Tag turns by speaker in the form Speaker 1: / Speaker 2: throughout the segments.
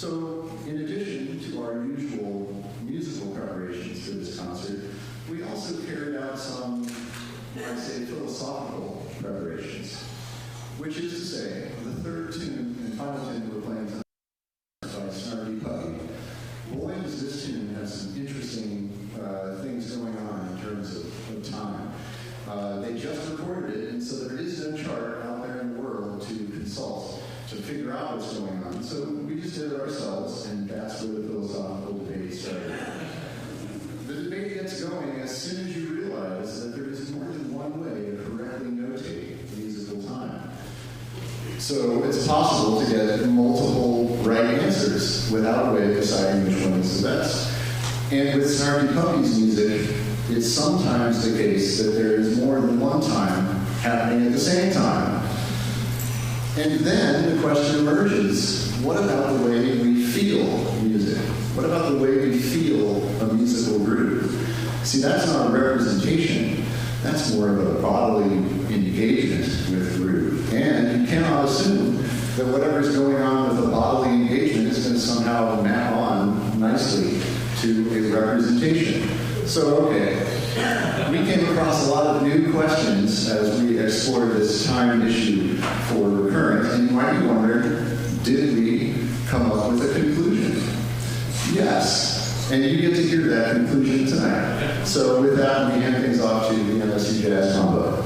Speaker 1: So, in addition to our usual musical preparations for this concert, we also carried out some, I'd say, philosophical preparations. Which is to say, the third tune and final tune we're playing tonight by Snarky Puppy. Boy, does this tune have some interesting things going on in terms of time. They just recorded it, and so there is no chart out there in the world to consult to figure out what's going on. So we just did it ourselves, and that's where the philosophical debate started. The debate gets going as soon as you realize that there is more than one way to correctly notate musical time. So it's possible to get multiple right answers without a way of deciding which one is the best. And with Snarky Puppy's music, it's sometimes the case that there is more than one time happening at the same time. And then the question emerges, what about the way we feel music? What about the way we feel a musical groove? See, that's not a representation. That's more of a bodily engagement with groove. And you cannot assume that whatever's going on with a bodily engagement is going to somehow map on nicely to a representation. So, okay, we came across a lot of new questions as we explored this time issue for recurrent, and you might be wondering, did we come up with a conclusion? Yes, and you get to hear that conclusion tonight. So with that, let me hand things off to the MSU Jazz Combo.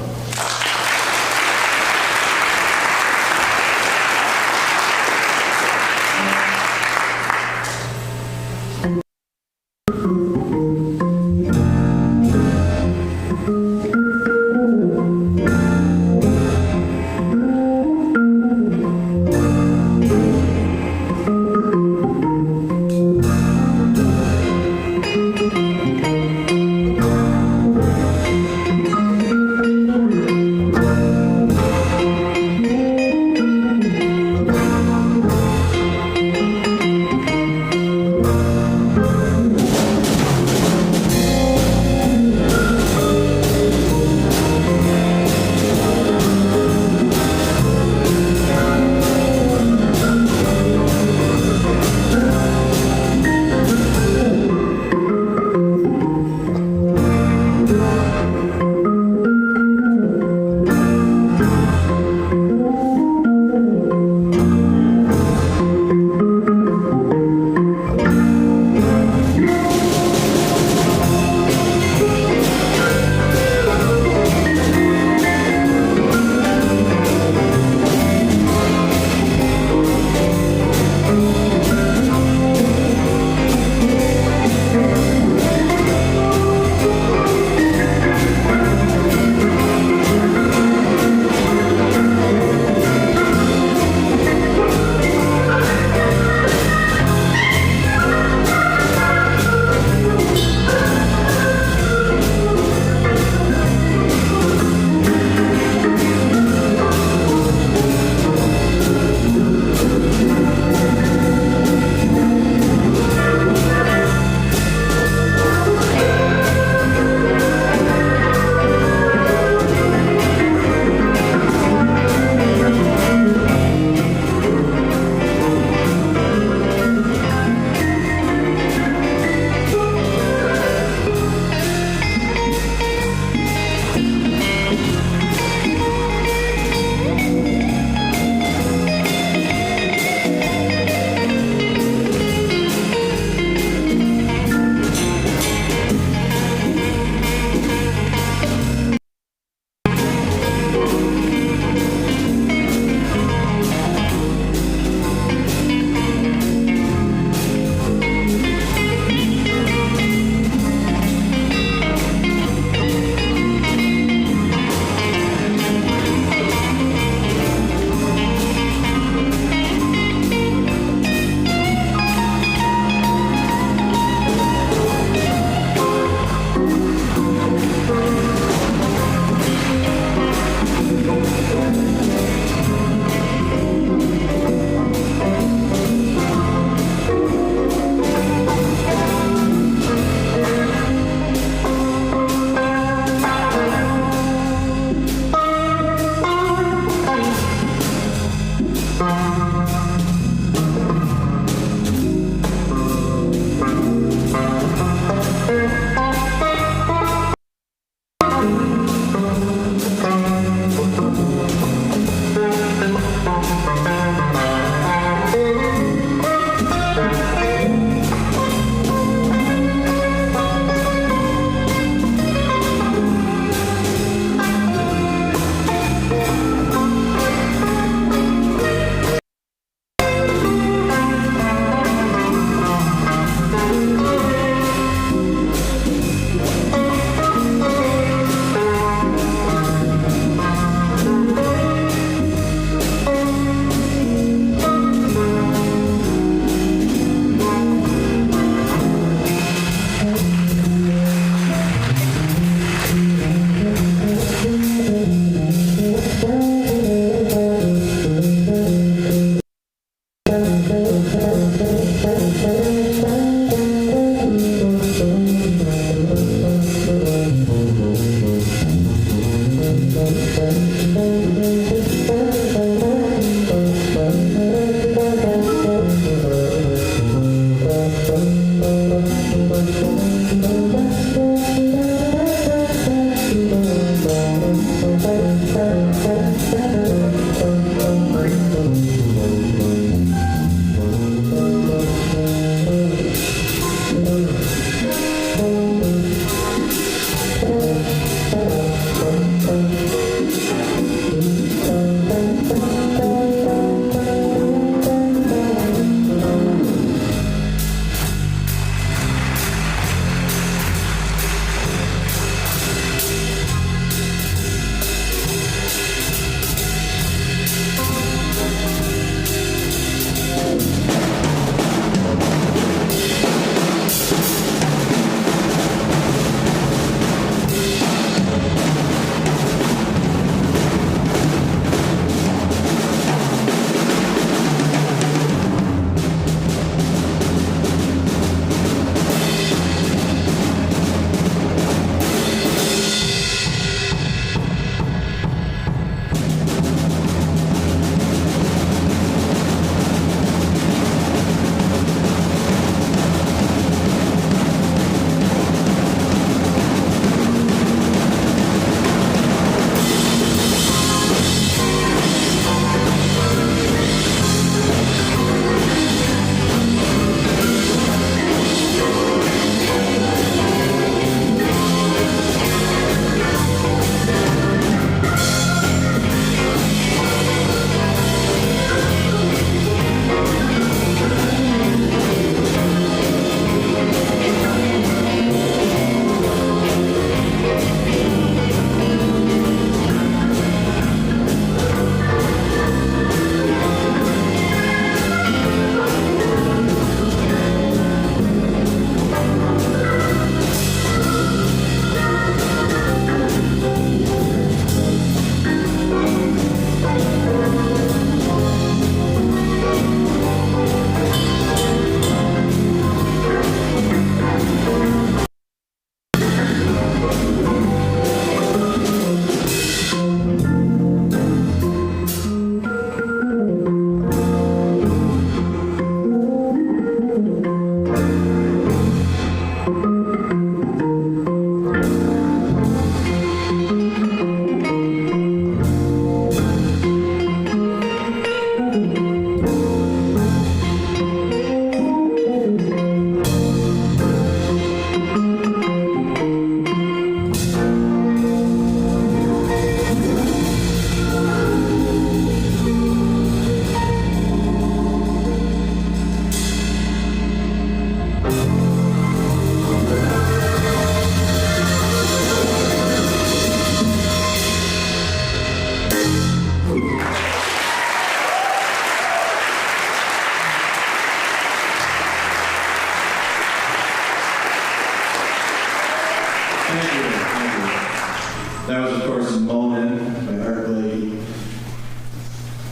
Speaker 2: that was, of course, Moment by Art Blakey.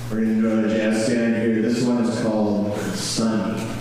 Speaker 2: We're going to do a jazz standard here. This one is called Sunny.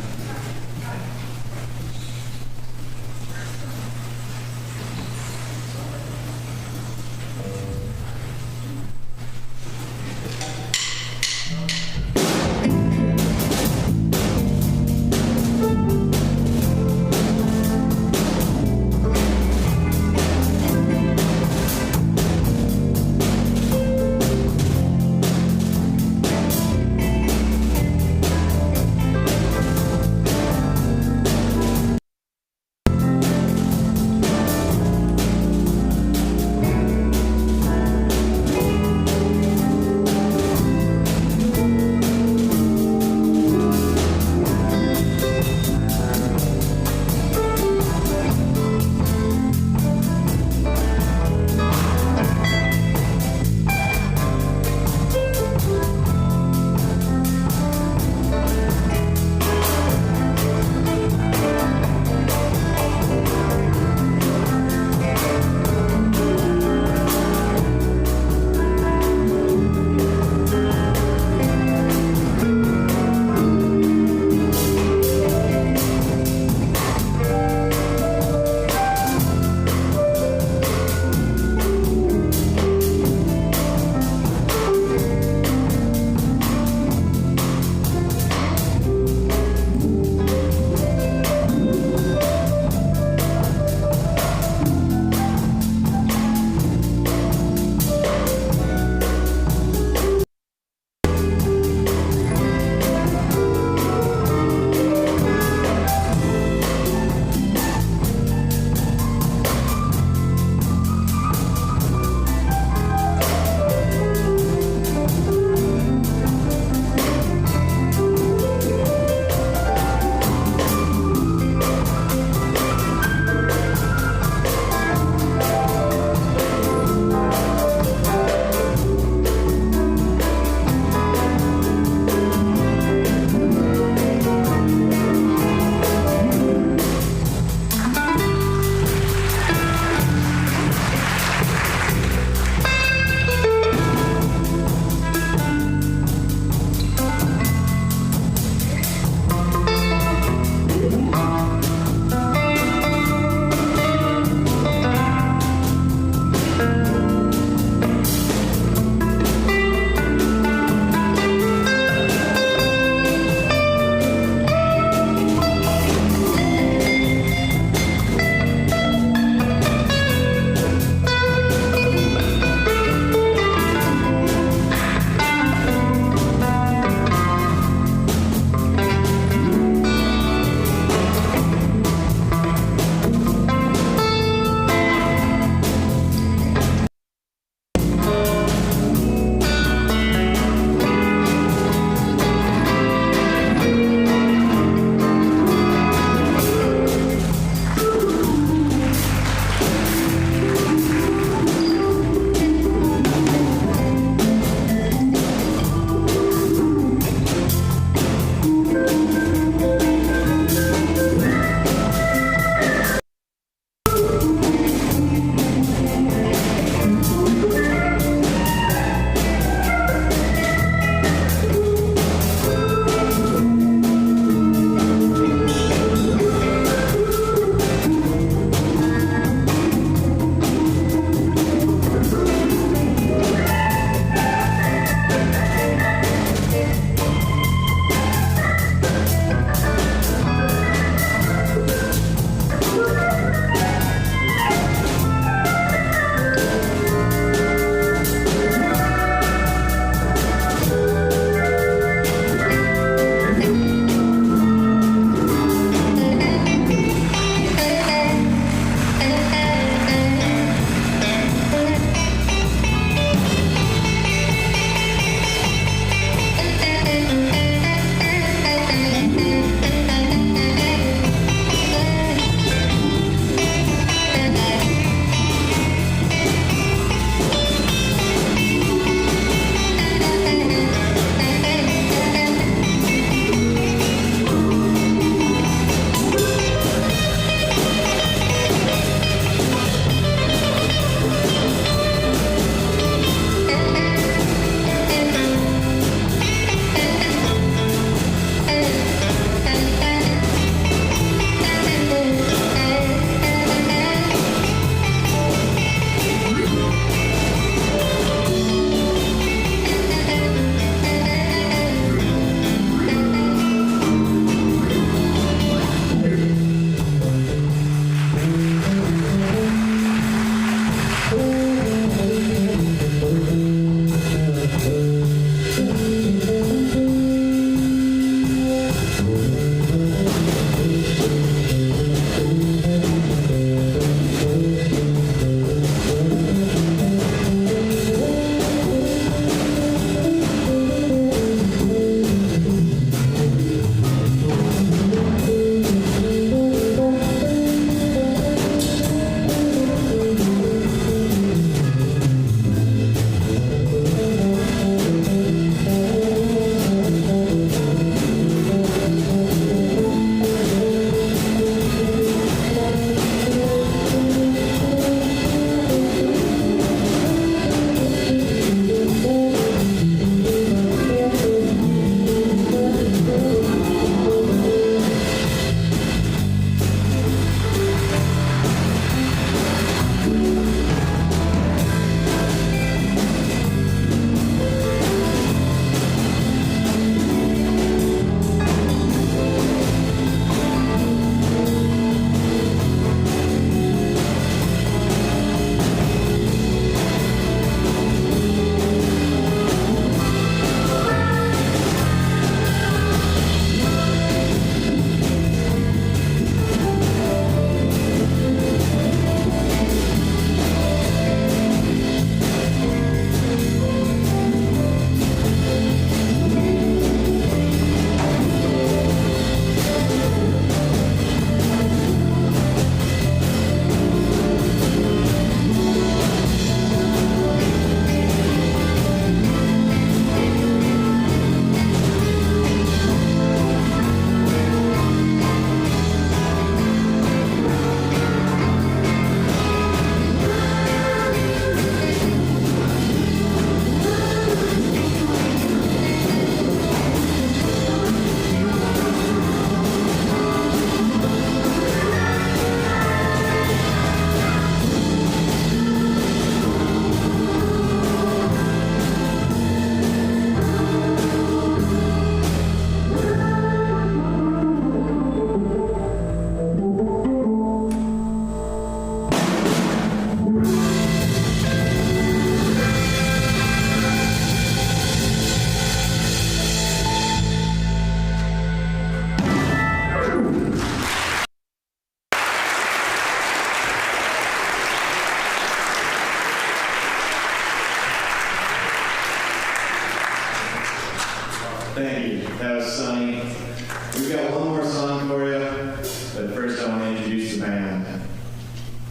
Speaker 2: one more song for you, but first I want to introduce the band.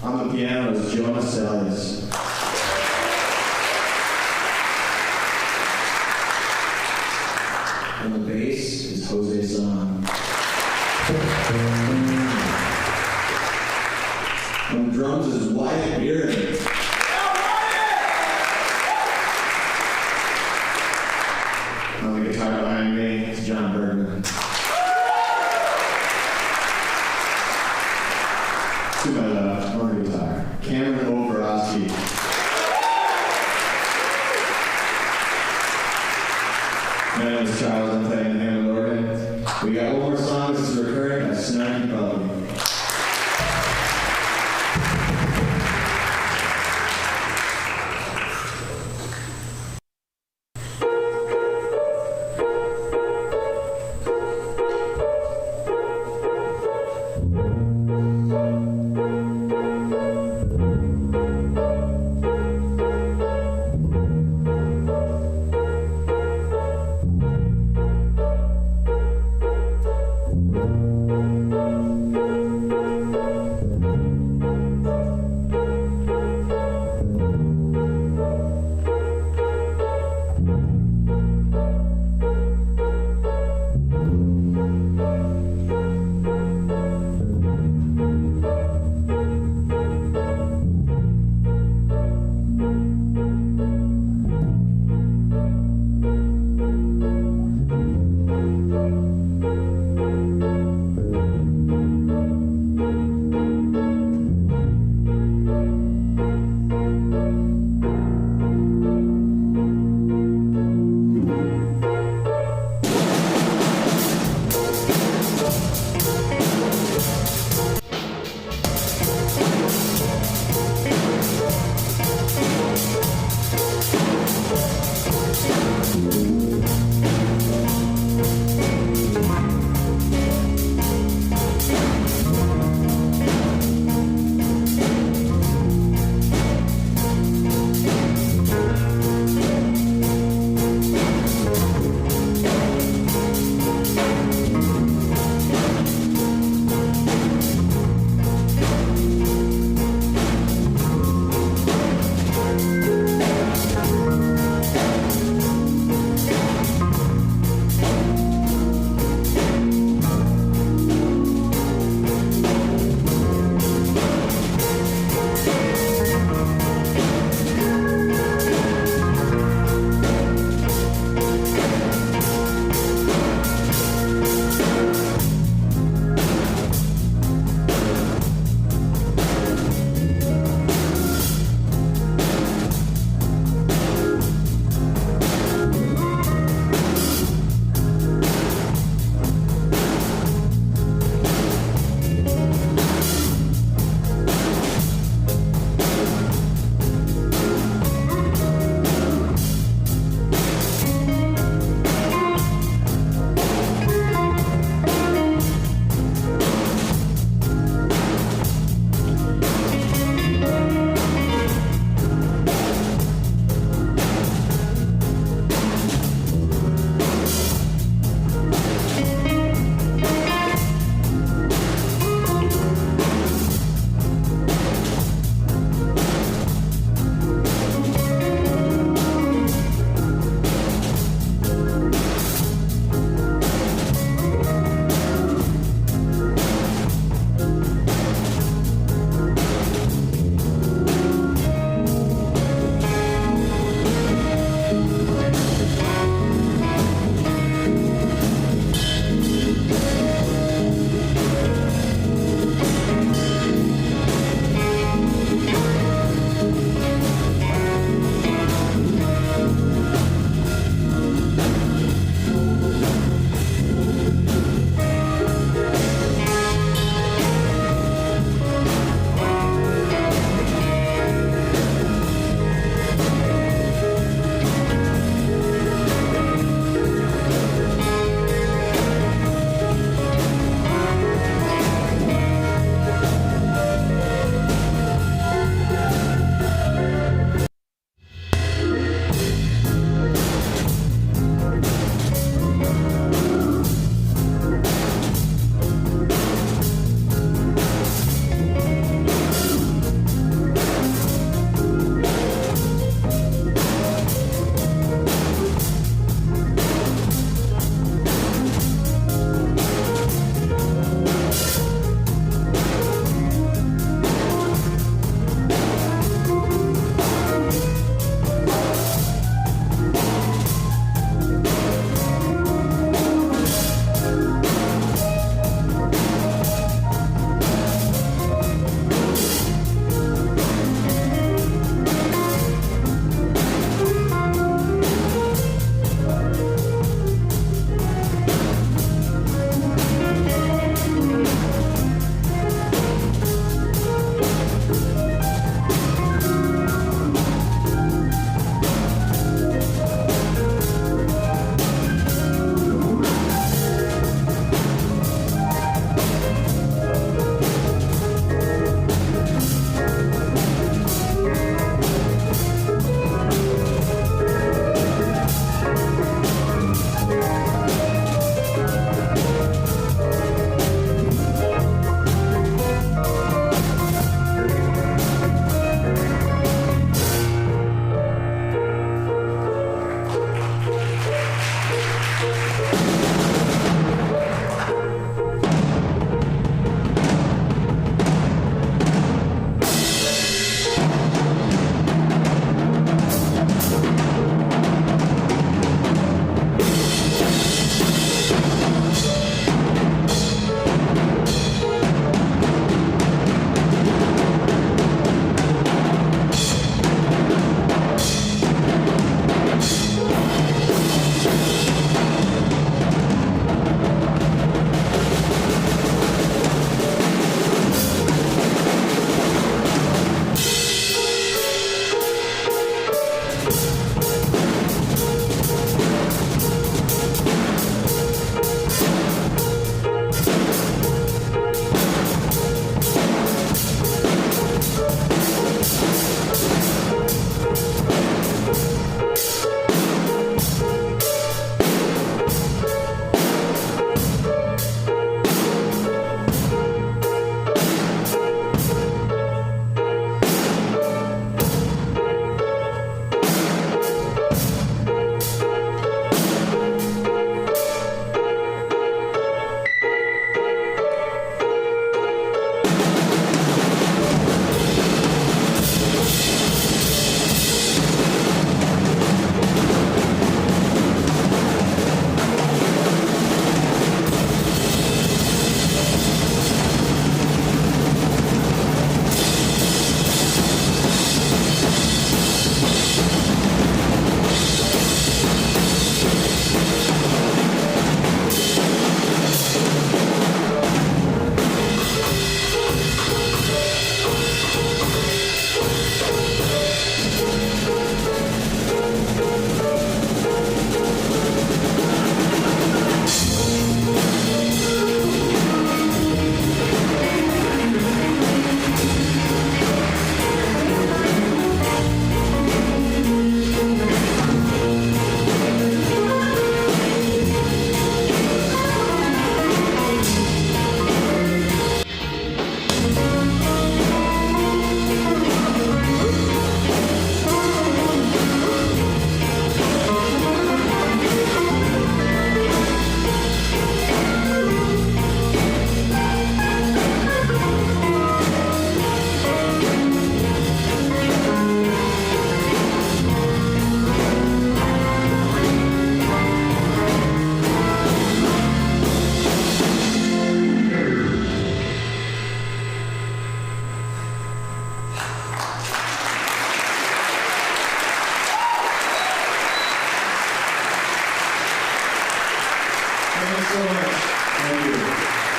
Speaker 2: On the piano is Jonas Elias. On the bass is Jose San. On drums is Wyatt Beard. On the guitar behind me is John Bergman. To my left, on the guitar, Cameron Oborowski. My name is Charles. I'm playing the Hammond organ. We got one more song. This is recurring by Snarky Puppy.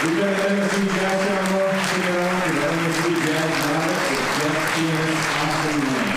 Speaker 2: We've got an MSC Jazz Song singing on for the MSC Jazz Mavericks with guest pianist Austyn Menk.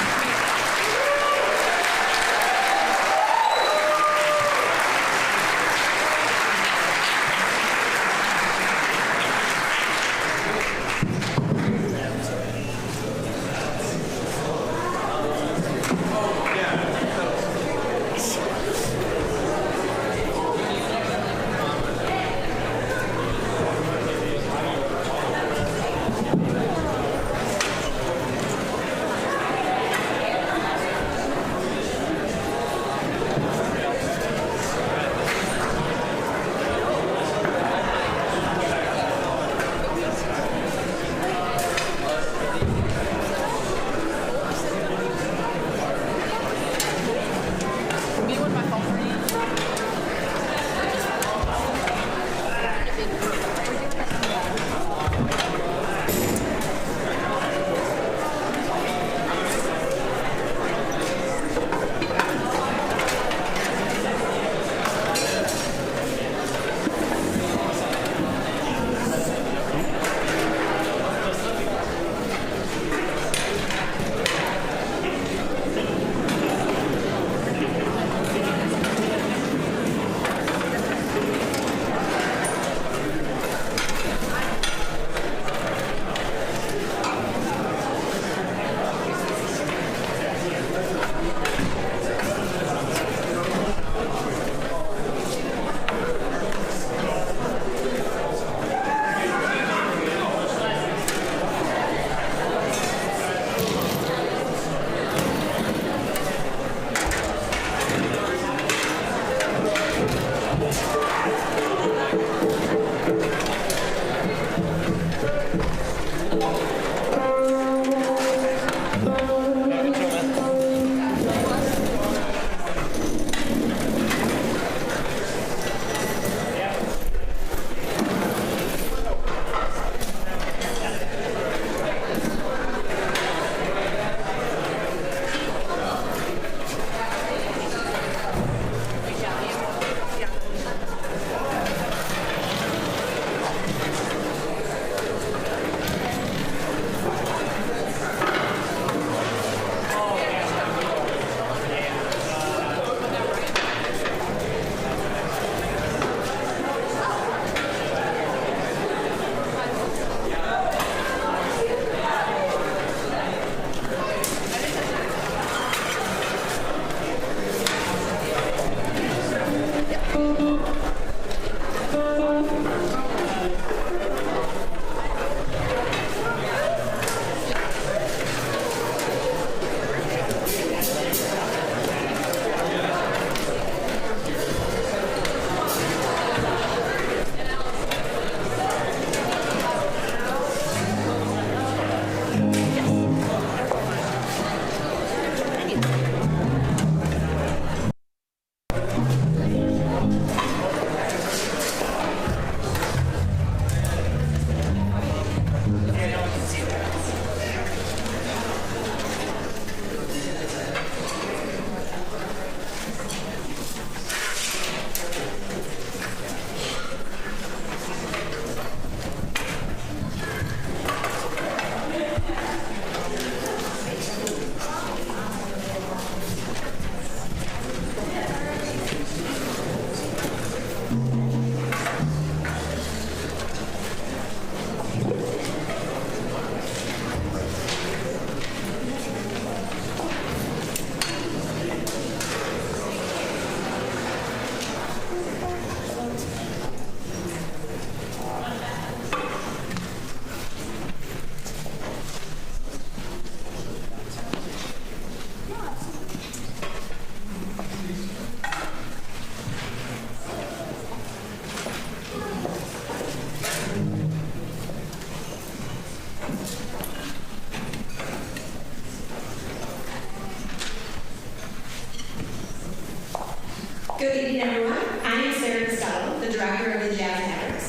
Speaker 3: Good evening, everyone. I'm Sarah Costello, the director of the Jazz Mavericks.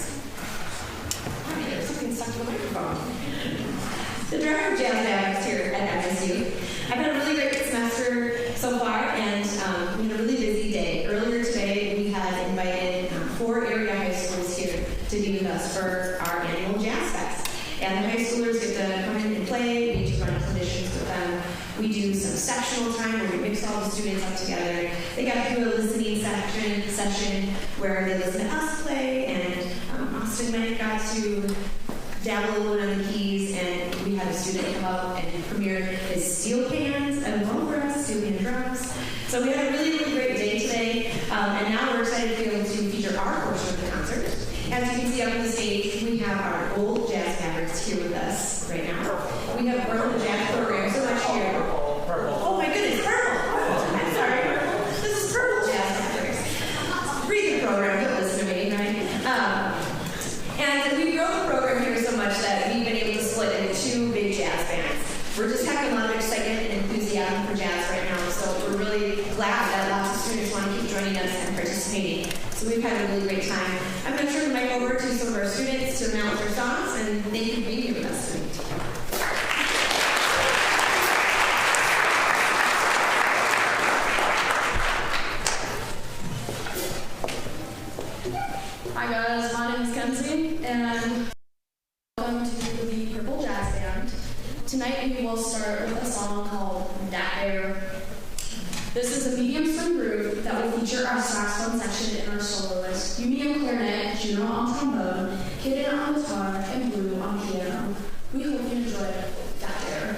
Speaker 3: Oh, there's something stuck to the microphone. The director of Jazz Mavericks here at MSU. I've had a really great semester so far, and we had a really busy day. Earlier today, we had invited 4 area high schools here to be with us us for our annual Jazz Fest. And the high schoolers get to come in and play. We do run auditions with them. We do some sectional time where we mix all the students up together. They got to do a listening session where they listen to us play, and Austyn Menk got to dabble a little on the keys, and we had a student come up and premiere his steel cans and one for us, steel can drums. So we had a really, really great day today, and now we're excited to be able to feature our portion of the concert. As you can see up on the stage, we have our old Jazz Mavericks here with us right now. We have grown the jazz program so much here. Oh my goodness, purple! I'm sorry. This is purple Jazz Mavericks. Read the program, don't listen to me, right? And we've grown the program here so much that we've been able to split into 2 big jazz bands. We're just having a lot of excitement and enthusiasm for jazz right now, so we're really glad that lots of students want to keep joining us and participating. So we've had a really great time. I'm going to turn the mic over to some of our students to announce their songs, and thank you for being here with us tonight.
Speaker 4: Hi guys, my name is Kenzie, and welcome to the Purple Jazz Band. Tonight we will start with a song called That Air. This is a medium swing groove that will feature our saxophone section and our soloist, Yumi on clarinet, Juno on trombone, Kaden on guitar, and Blue on piano. We hope you enjoy That Air.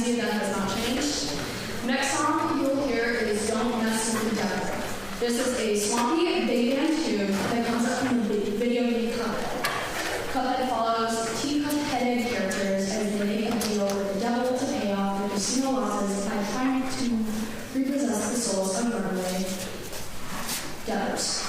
Speaker 4: MSU, that has not changed. Next song you'll hear is Don't Mess with the Devil. This is a swampy big band tune that comes up from the video game Cuphead. Cuphead follows teacup-headed characters as they make a deal with the devil to pay off their casino losses by trying to repossess the souls of runaway debtors,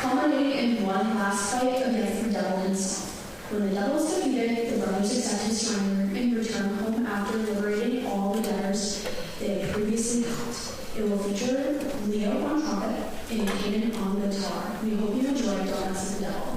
Speaker 4: culminating in one last fight against the devil himself. When the devil is defeated, the brothers accept his surrender and return home after liberating all the debtors they had previously caught. It will feature Leo on trumpet and Kaden on guitar. We hope you enjoy Don't Mess with the Devil.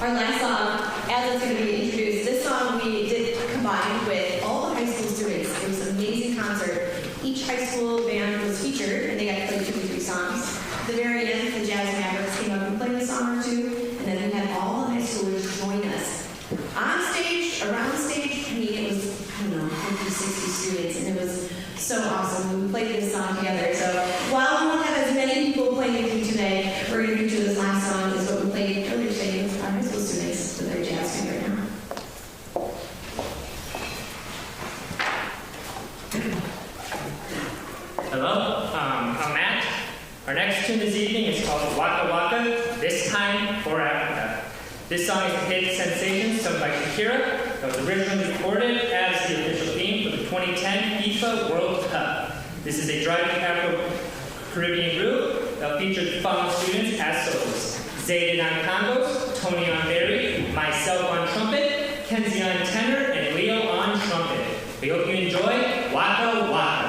Speaker 3: Our last song, as it's going to be introduced, this song we did combine with all the high school students. It was an amazing concert. Each high school band was featured, and they got to play 2 or 3 songs. At the very end, the Jazz Mavericks came up and played a song or two, and then we had all the high schoolers join us. On stage, around stage, I mean, it was, I don't know, 50, 60 students, and it was so awesome. We played this song together. So while we won't have as many people playing with you today, we're going to feature this last song is what we played earlier today with our high school students with their jazz band right now.
Speaker 5: Hello, I'm Matt. Our next tune this evening is called Waka Waka, This Time for Africa. This song is a hit sensation sung by Shakira that was originally recorded as the official theme for the 2010 FIFA World Cup. This is a driving Afro-Caribbean group that featured fellow students as soloists. Zayden on congos, Tony on berry, myself on trumpet, Kenzie on tenor, and Leo on trumpet. We hope you enjoy Waka Waka.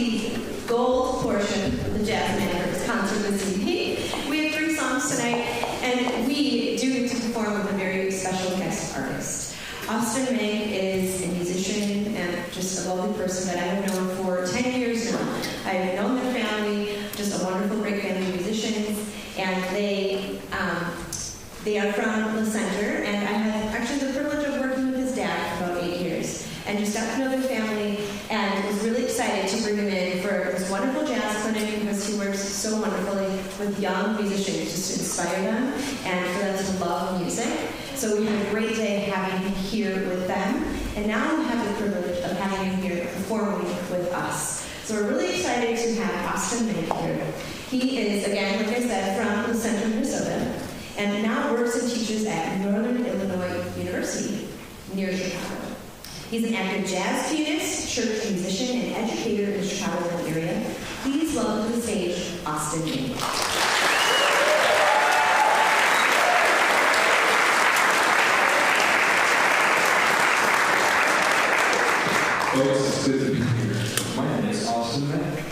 Speaker 3: the gold portion of the Jazz Mavericks concert this evening. We have 3 songs tonight, and we do get to perform with a very special guest artist. Austyn Menk is a musician and just a lovely person that I have known for 10 years now. I've known their family, just a wonderful, great family of musicians, and they are from the center, and I had actually the privilege of working with his dad for about 8 years, and just got to know their family, and was really excited to bring him in for this wonderful jazz clinic because he works so wonderfully with young musicians just to inspire them and for them to love music. So we had a great day having him here with them, and now we have the privilege of having him here performing with us. So we're really excited to have Austyn Menk here. He is, again, like I said, from the center of Minnesota, and now works and teaches at Northern Illinois University near Chicago. He's an active jazz pianist, church musician, and educator in the Chicagoland area. Please welcome to the stage, Austyn Menk.
Speaker 6: Folks, it's good to be here. My name is Austyn Menk.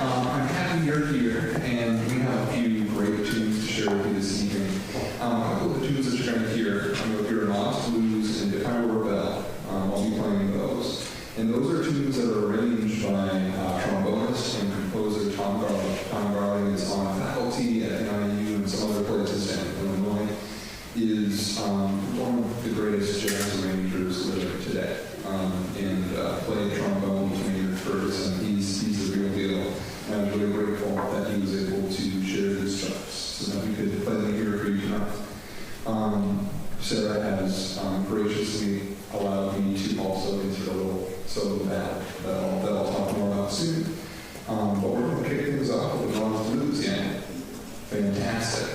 Speaker 6: I'm happy you're here, and we have a few great tunes to share with you this evening. A couple of the tunes that you're going to hear, I'm going to hear Lost Blues and If I Were a Bell. I'll be playing those. And those are tunes that are arranged by trombonist and composer Tom Garling. Tom Garling is on faculty at NIU and some other places in Illinois. Is one of the greatest jazz arrangers living today. And played trombone with me at first, and he's the real deal. And I'm really grateful that he was able to share his tracks so that we could play them here for you tonight. Sarah has graciously allowed me to also insert a little solo ballad that I'll talk more about soon. But we're going to kick things off with Lost Blues again. Fantastic.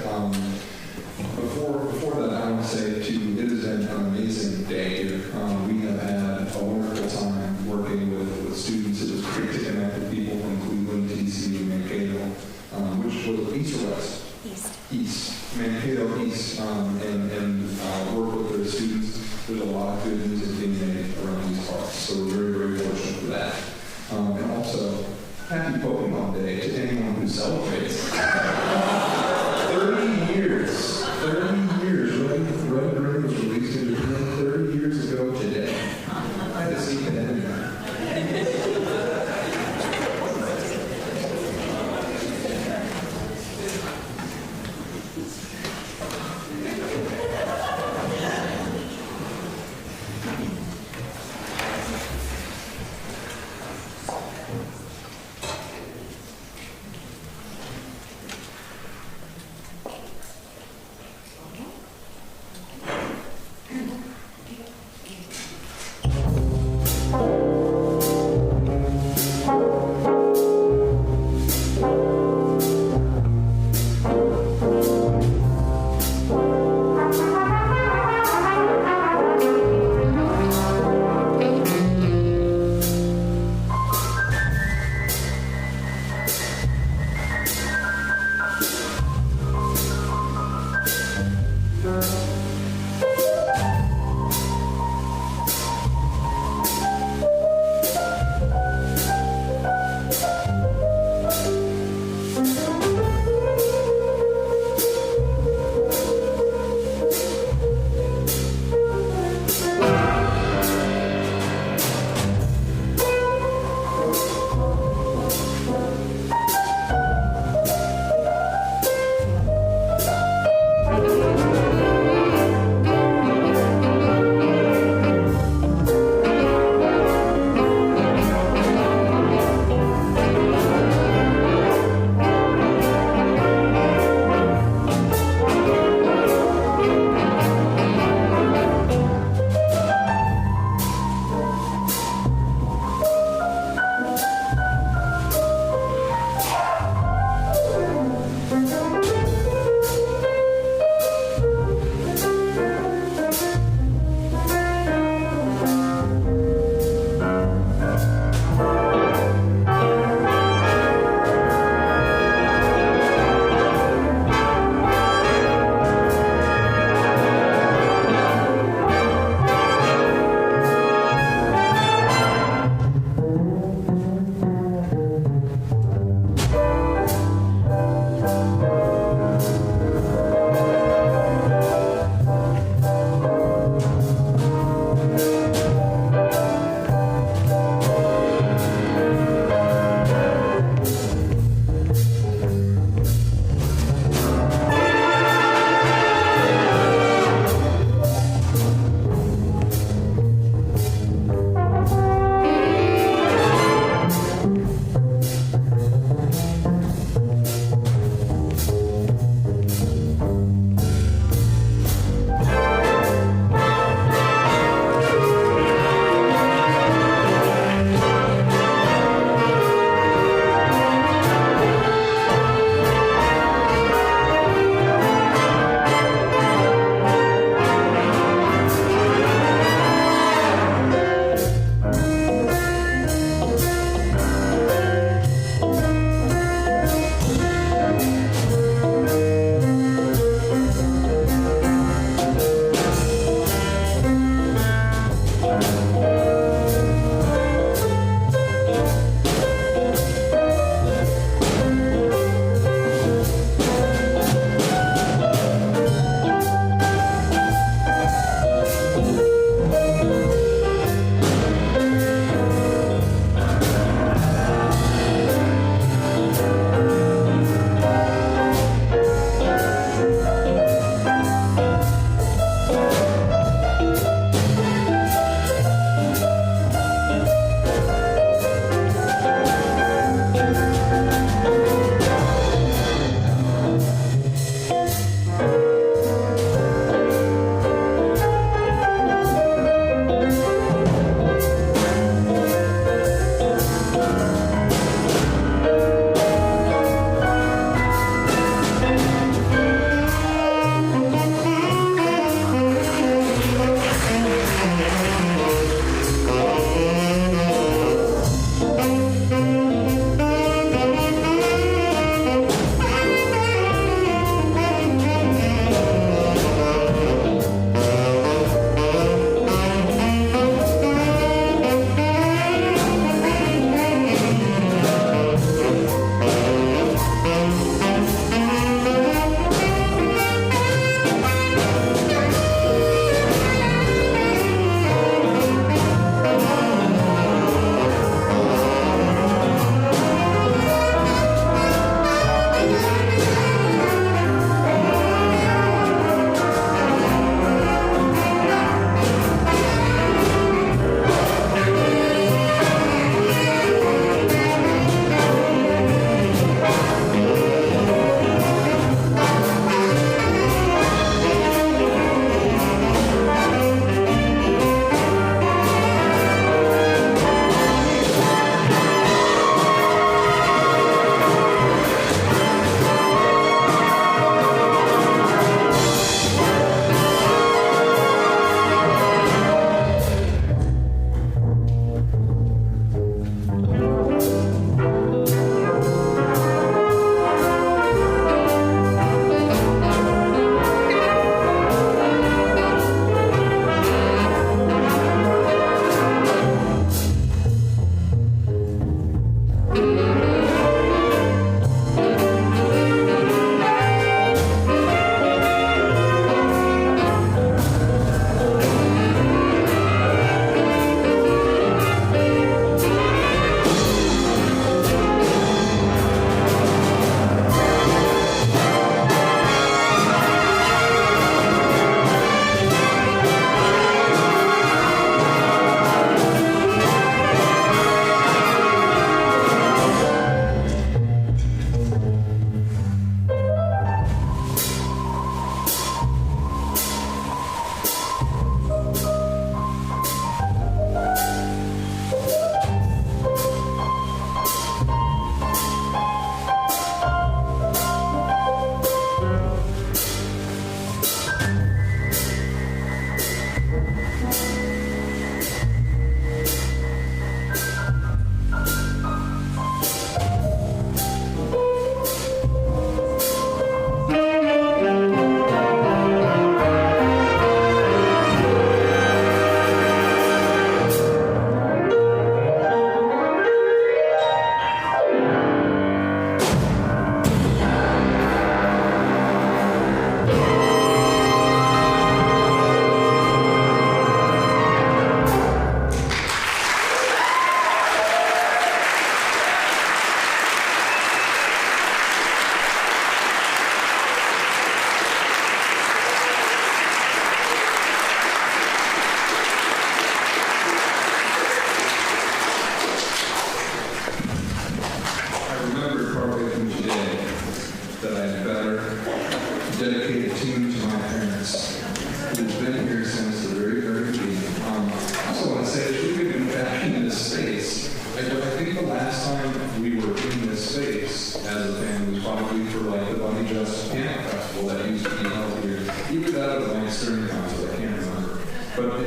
Speaker 6: Before that, I want to say, too, it has been an amazing day here. We have had a wonderful time working with students. It was great to connect with people from Cleveland, DC, and Mankato, which was East or West? East. Mankato East, and work with their students. There's a lot of good music being made around these parts, so we're very, very fortunate for that. And also, happy Pokemon Day to anyone who celebrates. 30 years. 30 years. Red Ring was released in Japan 30 years ago today. I had to see it anywhere.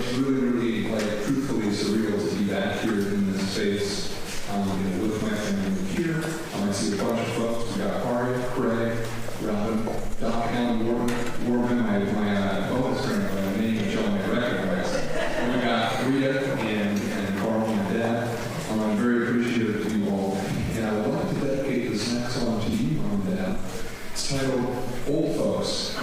Speaker 6: it's really, really, like, truthfully surreal to be back here in this space, with my family here. I see a bunch of folks. We got Aria, Craig, Robin, Doc, Alan, Warman, my bonus friend, by the name of John McRecord. And we got Rita and Carl and Dad. I'm very appreciative of you all. And I would like to dedicate this next song to you, Mom and Dad. It's titled Old Folks.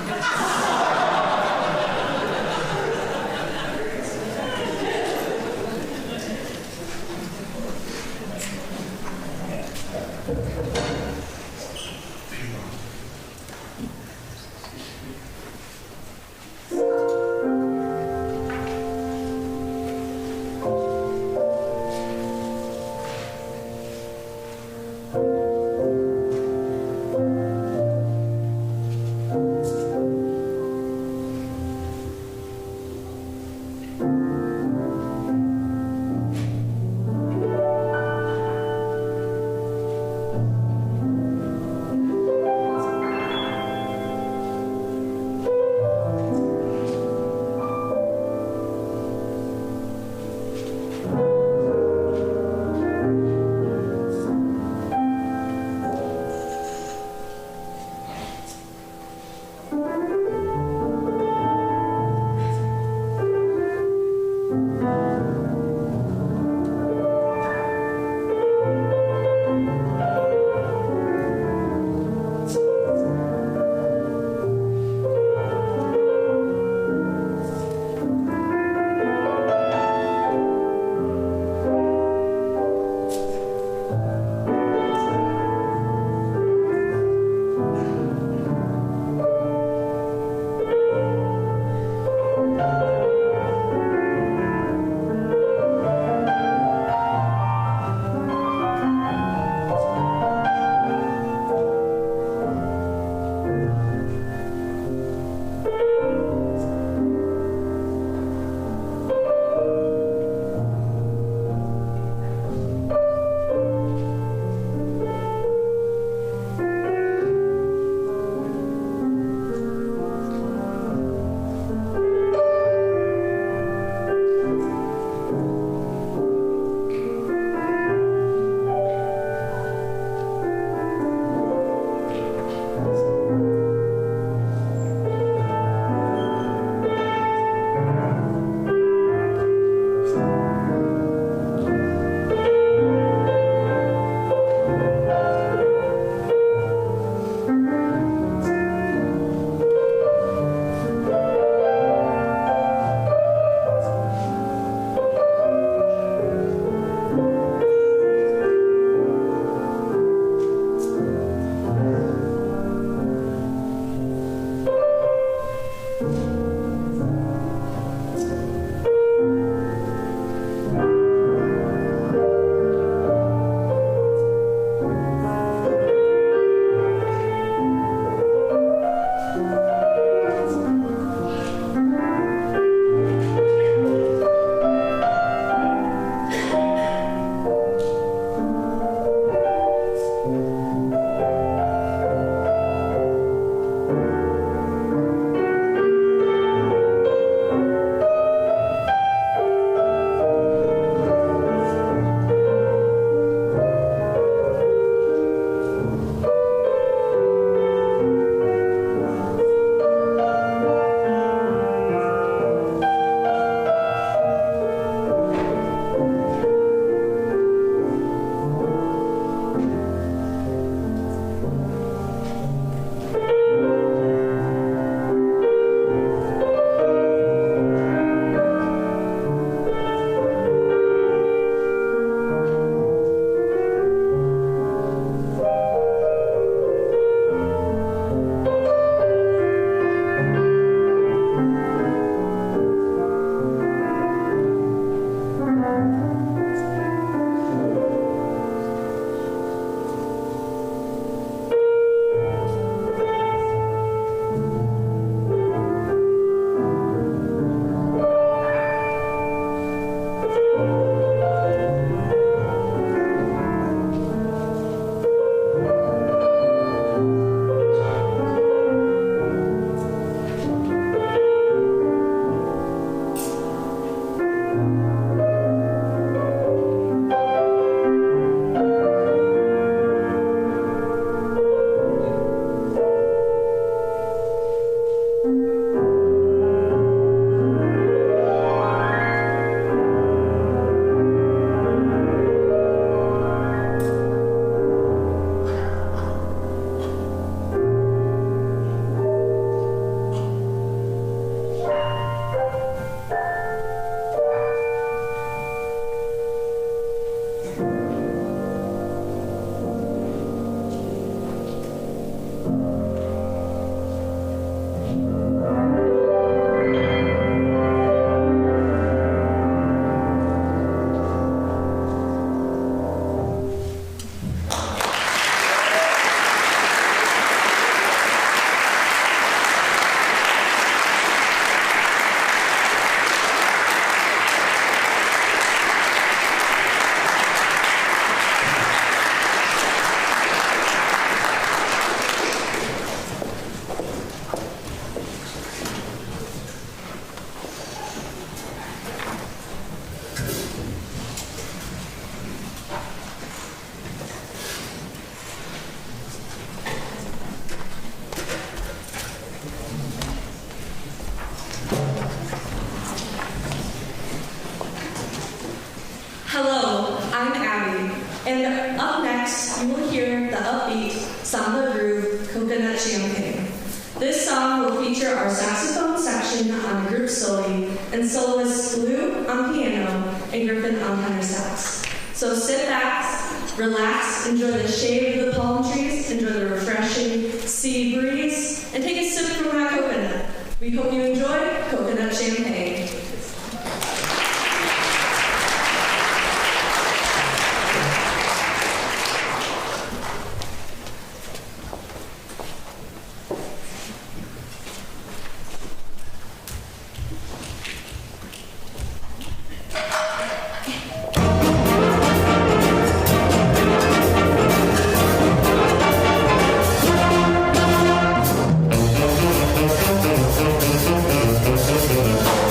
Speaker 4: Hello, I'm Abby, and up next you will hear the upbeat Samba Groove Coconut Champagne. This song will feature our saxophone section on the group soli and soloists Lou on piano and Griffin on tenor sax. So sit back, relax, enjoy the shade of the palm trees, enjoy the refreshing sea breeze, and take a sip from that coconut. We hope you enjoy Coconut Champagne.
Speaker 7: Thank you.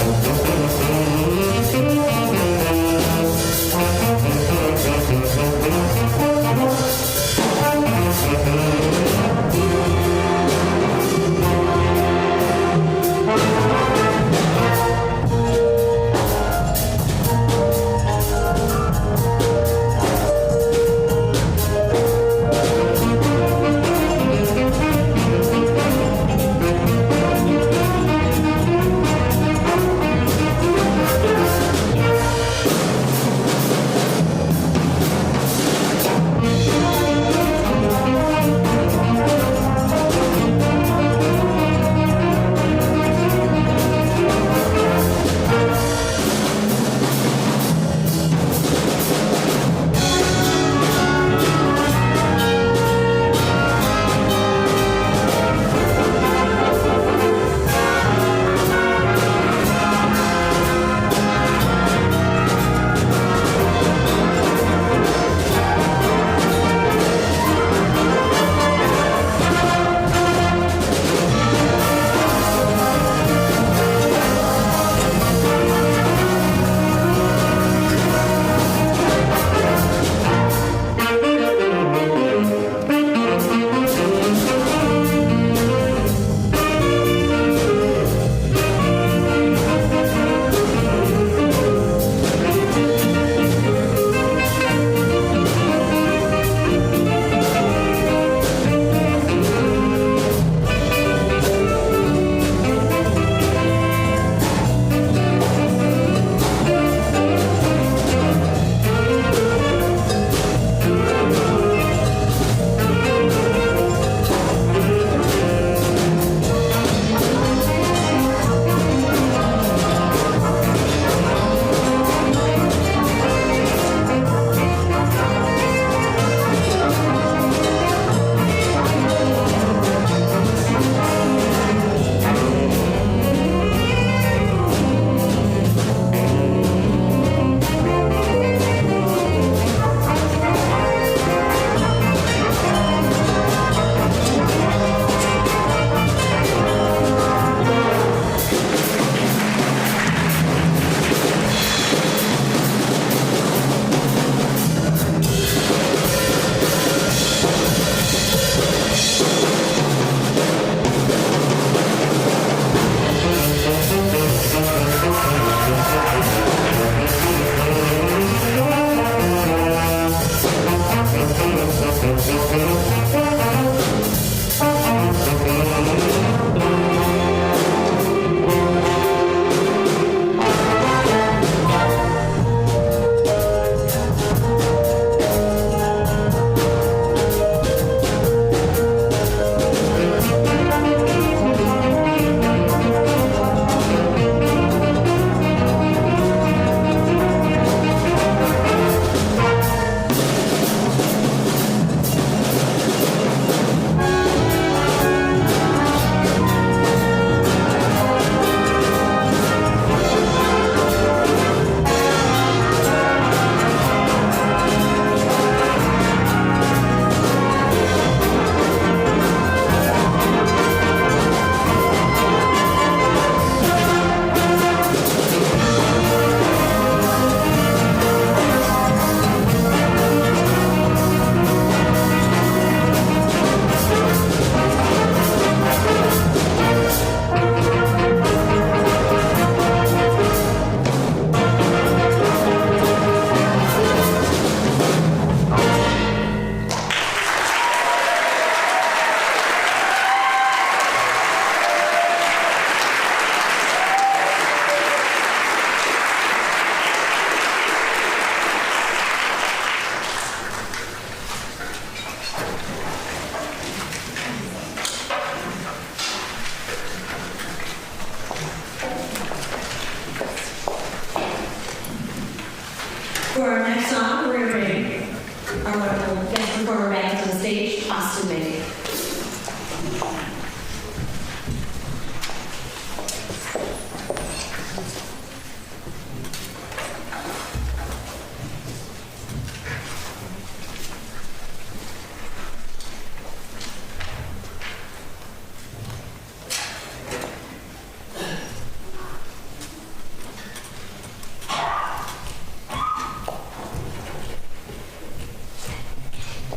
Speaker 3: For our next song, we're going to bring our wonderful guest performer back to the stage, Austyn Menk.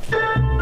Speaker 7: Thank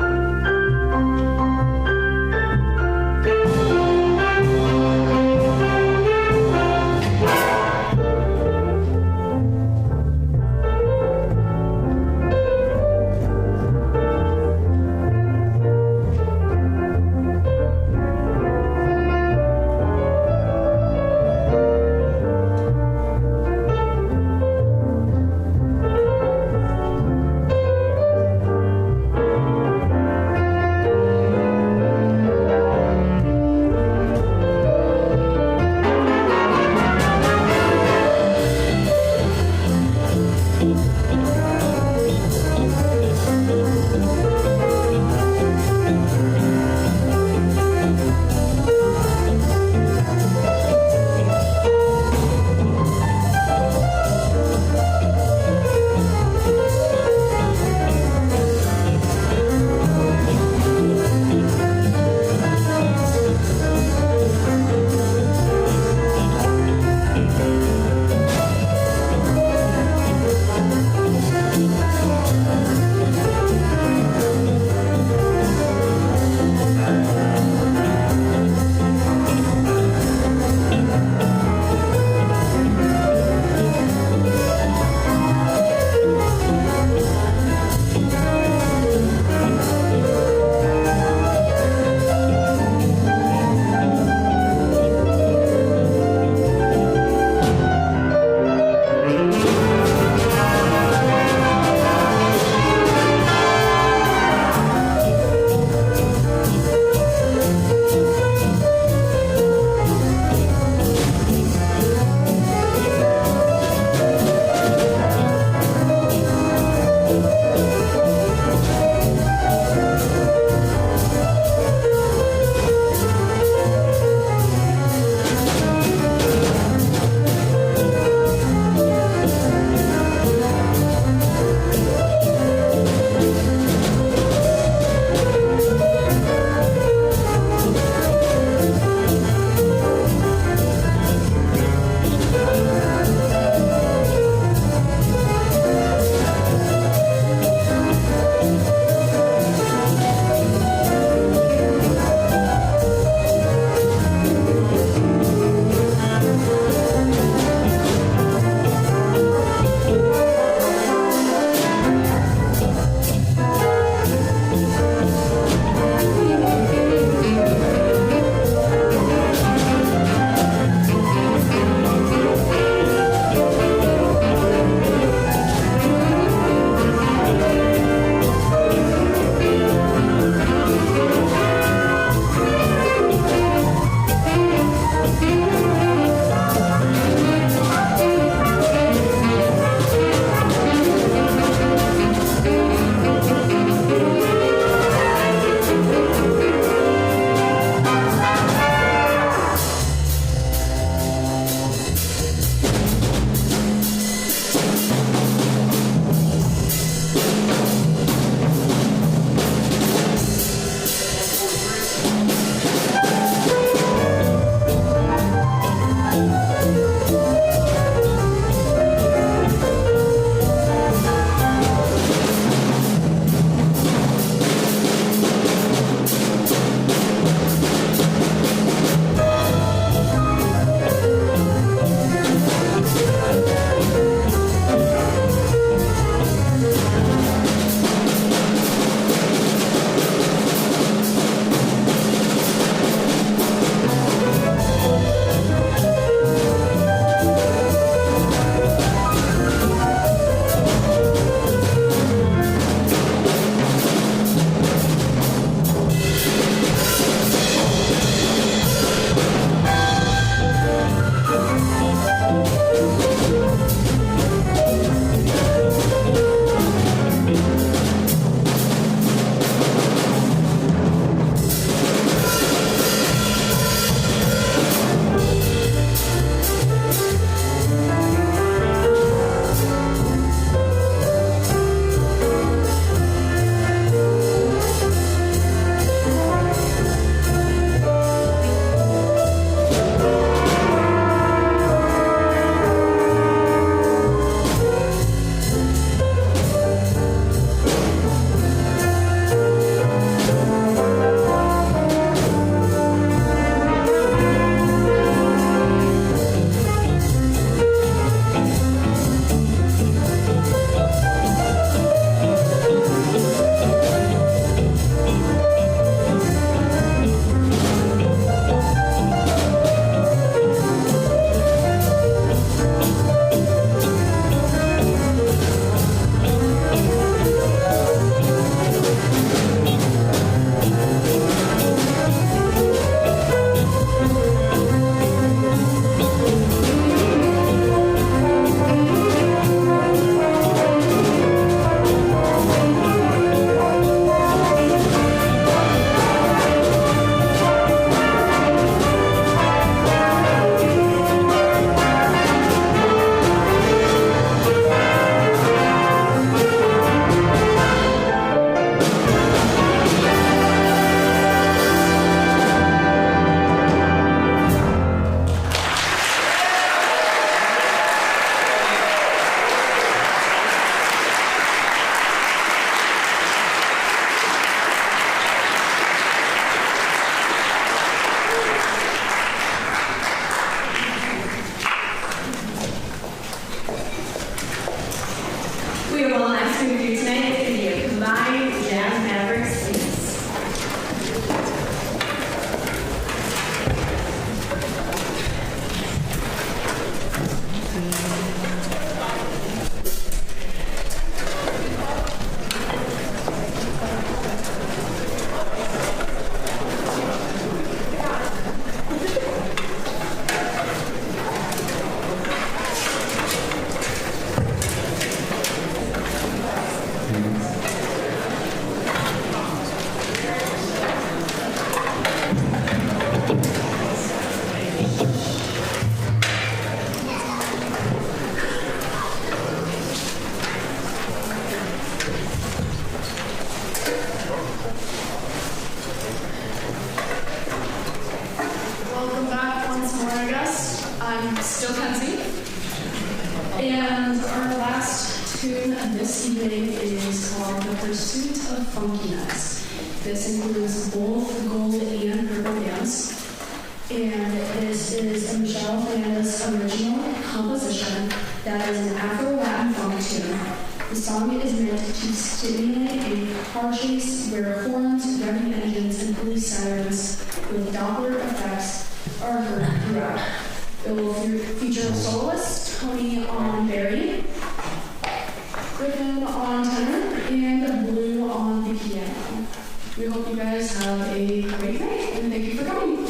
Speaker 3: have one last thing to do tonight. It's going to be a combined Jazz Mavericks dance.
Speaker 4: Welcome back once more, I guess. I'm still Kenzie. And our last tune this evening is called The Pursuit of Funkiness. This includes both gold and purple bands. And this is a Michelle Fernandez original composition that is an Afro-Latin funk tune. The song is meant to stimulate a car chase where horns, revving engines, and police sirens with Doppler effects are heard throughout. It will feature soloists Tony on Barry, Griffin on tenor, and Blue on the piano. We hope you guys have a great night, and thank you for coming.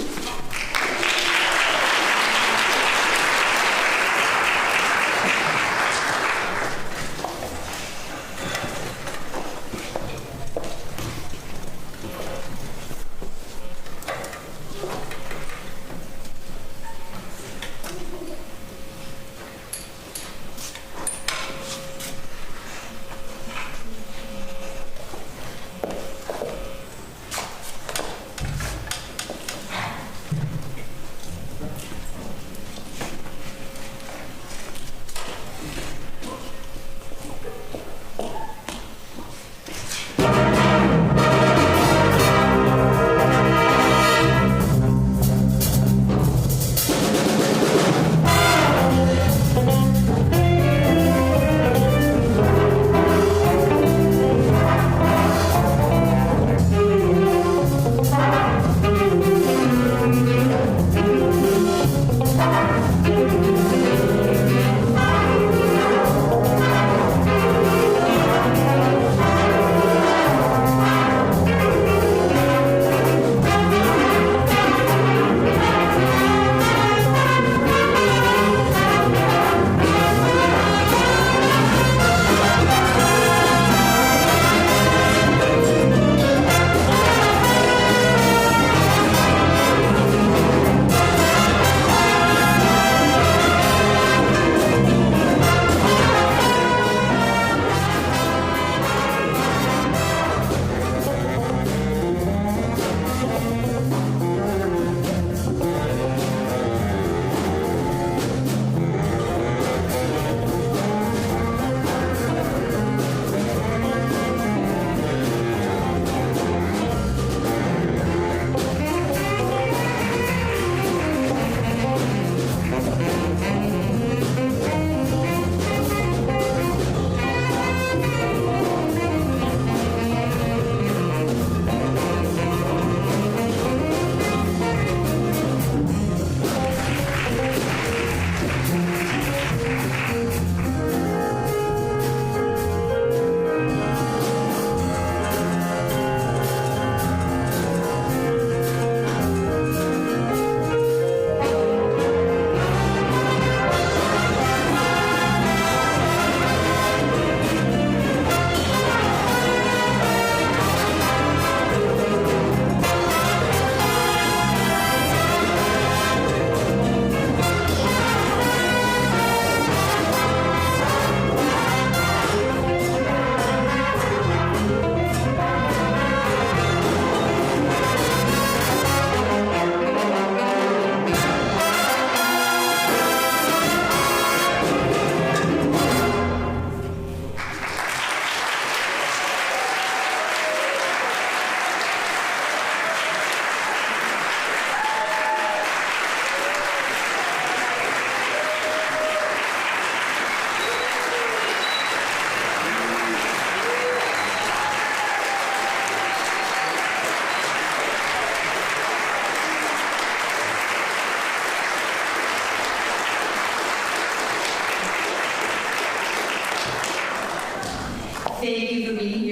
Speaker 3: Thank you for being